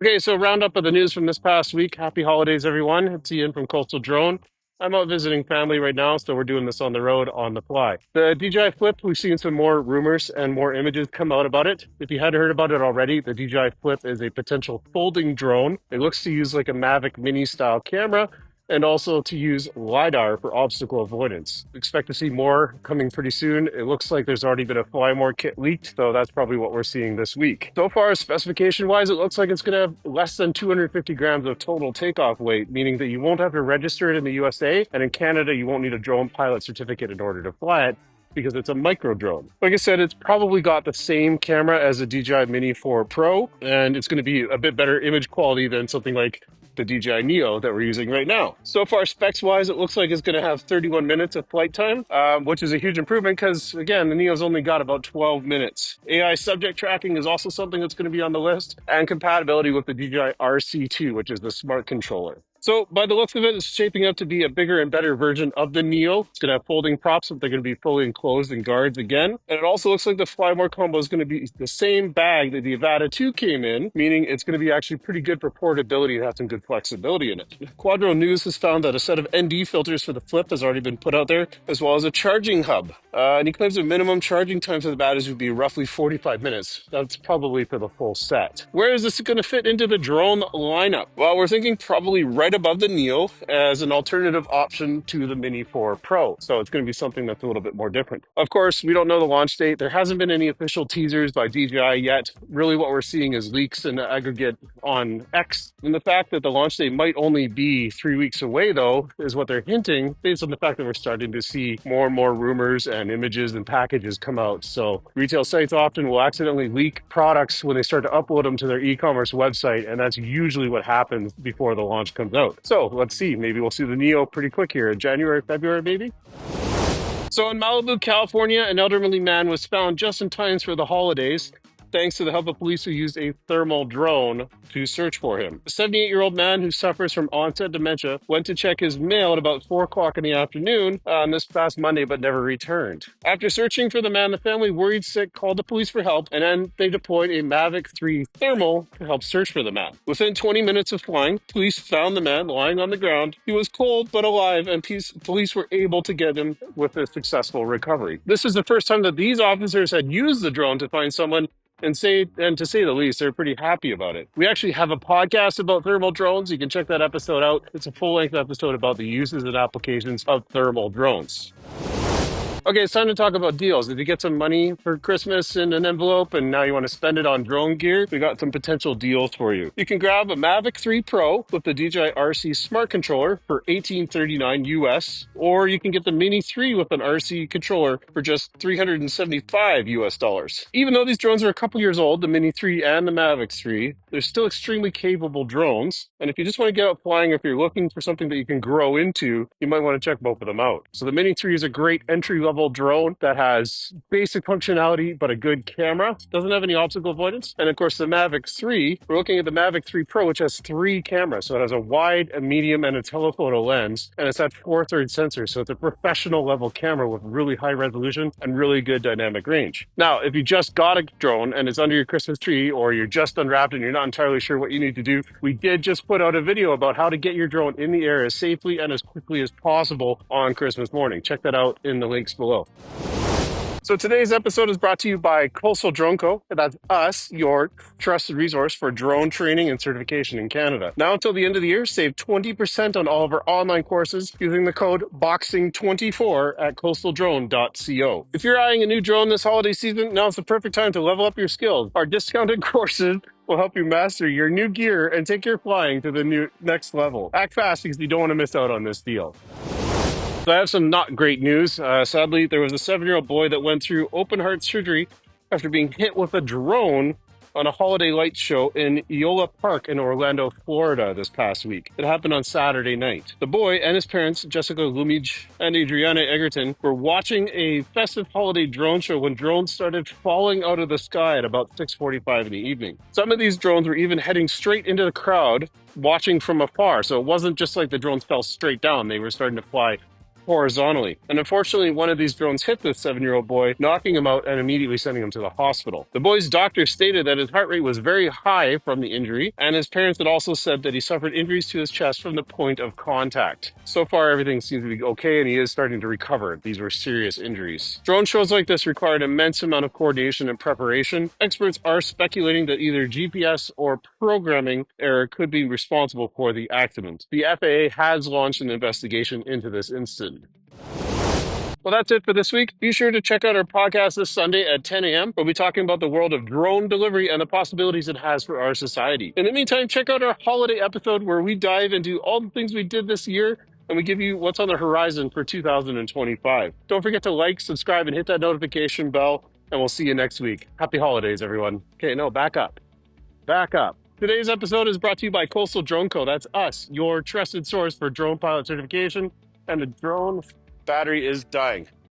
Okay, so roundup of the news from this past week. Happy holidays, everyone. It's Ian from Coastal Drone. I'm out visiting family right now, so we're doing this on the road on the fly. The DJI Flip, we've seen some more rumors and more images come out about it. If you hadn't heard about it already, the DJI Flip is a potential folding drone. It looks to use like a Mavic Mini style camera and also to use LiDAR for obstacle avoidance. Expect to see more coming pretty soon. It looks like there's already been a Fly More kit leaked, so that's probably what we're seeing this week. So far, specification-wise, it looks like it's going to have less than 250 grams of total takeoff weight, meaning that you won't have to register it in the USA, and in Canada, you won't need a drone pilot certificate in order to fly it, because it's a micro drone. Like I said, it's probably got the same camera as a DJI Mini 4 Pro, and it's going to be a bit better image quality than something like the DJI Neo that we're using right now. So far, specs-wise, it looks like it's going to have 31 minutes of flight time, which is a huge improvement because, again, the Neo's only got about 12 minutes. AI subject tracking is also something that's going to be on the list, and compatibility with the DJI RC2, which is the smart controller. So by the looks of it, it's shaping up to be a bigger and better version of the Neo. It's going to have folding props, but they're going to be fully enclosed in guards again. And it also looks like the Flymore combo is going to be the same bag that the Avata 2 came in, meaning it's going to be actually pretty good for portability and have some good flexibility in it. Quadro News has found that a set of ND filters for the Flip has already been put out there, as well as a charging hub. And he claims the minimum charging time for the batteries would be roughly 45 minutes. That's probably for the full set. Where is this going to fit into the drone lineup? Well, we're thinking probably right above the Neo as an alternative option to the Mini 4 Pro. So it's going to be something that's a little bit more different. Of course, we don't know the launch date. There hasn't been any official teasers by DJI yet. Really what we're seeing is leaks in the aggregate on X. And the fact that the launch date might only be 3 weeks away, though, is what they're hinting based on the fact that we're starting to see more and more rumors and images and packages come out. So retail sites often will accidentally leak products when they start to upload them to their e-commerce website. And that's usually what happens before the launch comes out. So let's see. Maybe we'll see the Neo pretty quick here in January, February, maybe. So in Malibu, California, an elderly man was found just in time for the holidays, thanks to the help of police who used a thermal drone to search for him. A 78-year-old man who suffers from onset dementia went to check his mail at about 4 o'clock in the afternoon on this past Monday, but never returned. After searching for the man, the family, worried sick, called the police for help, and then they deployed a Mavic 3 thermal to help search for the man. Within 20 minutes of flying, police found the man lying on the ground. He was cold but alive, and police were able to get him with a successful recovery. This is the first time that these officers had used the drone to find someone, and to say the least, they're pretty happy about it. We actually have a podcast about thermal drones. You can check that episode out. It's a full-length episode about the uses and applications of thermal drones. Okay, it's time to talk about deals. If you get some money for Christmas in an envelope and now you want to spend it on drone gear, we got some potential deals for you. You can grab a Mavic 3 Pro with the DJI RC Smart Controller for $1839 US, or you can get the Mini 3 with an RC controller for just $375 US. Even though these drones are a couple years old, the Mini 3 and the Mavic 3, they're still extremely capable drones. And if you just want to get out flying, if you're looking for something that you can grow into, you might want to check both of them out. So the Mini 3 is a great entry-level drone that has basic functionality, but a good camera. Doesn't have any obstacle avoidance. And of course, the Mavic 3, we're looking at the Mavic 3 Pro, which has 3 cameras. So it has a wide, a medium, and a telephoto lens. And it's that 4/3 sensor. So it's a professional level camera with really high resolution and really good dynamic range. Now, if you just got a drone and it's under your Christmas tree, or you're just unwrapped and you're not entirely sure what you need to do, we did just put out a video about how to get your drone in the air as safely and as quickly as possible on Christmas morning. Check that out in the links below. So today's episode is brought to you by Coastal Drone Co. That's us, your trusted resource for drone training and certification in Canada. Now until the end of the year, save 20% on all of our online courses using the code BOXING24 at coastaldrone.co. If you're eyeing a new drone this holiday season, now's the perfect time to level up your skills. Our discounted courses will help you master your new gear and take your flying to the next level. Act fast because you don't want to miss out on this deal. So I have some not great news. Sadly, there was a 7-year-old boy that went through open heart surgery after being hit with a drone on a holiday lights show in Eola Park in Orlando, Florida this past week. It happened on Saturday night. The boy and his parents, Jessica Lumige and Adriana Egerton, were watching a festive holiday drone show when drones started falling out of the sky at about 6:45 in the evening. Some of these drones were even heading straight into the crowd watching from afar. So it wasn't just like the drones fell straight down. They were starting to fly horizontally. And unfortunately, one of these drones hit this 7-year-old boy, knocking him out and immediately sending him to the hospital. The boy's doctor stated that his heart rate was very high from the injury, and his parents had also said that he suffered injuries to his chest from the point of contact. So far, everything seems to be okay, and he is starting to recover. These were serious injuries. Drone shows like this require an immense amount of coordination and preparation. Experts are speculating that either GPS or programming error could be responsible for the accident. The FAA has launched an investigation into this incident. Well, that's it for this week. Be sure to check out our podcast this Sunday at 10 a.m. We'll be talking about the world of drone delivery and the possibilities it has for our society. In the meantime, check out our holiday episode where we dive into all the things we did this year and we give you what's on the horizon for 2025. Don't forget to like, subscribe, and hit that notification bell, and we'll see you next week. Happy holidays, everyone. Okay, no, back up. Back up. Today's episode is brought to you by Coastal Drone Co. That's us, your trusted source for drone pilot certification, and the drone battery is dying.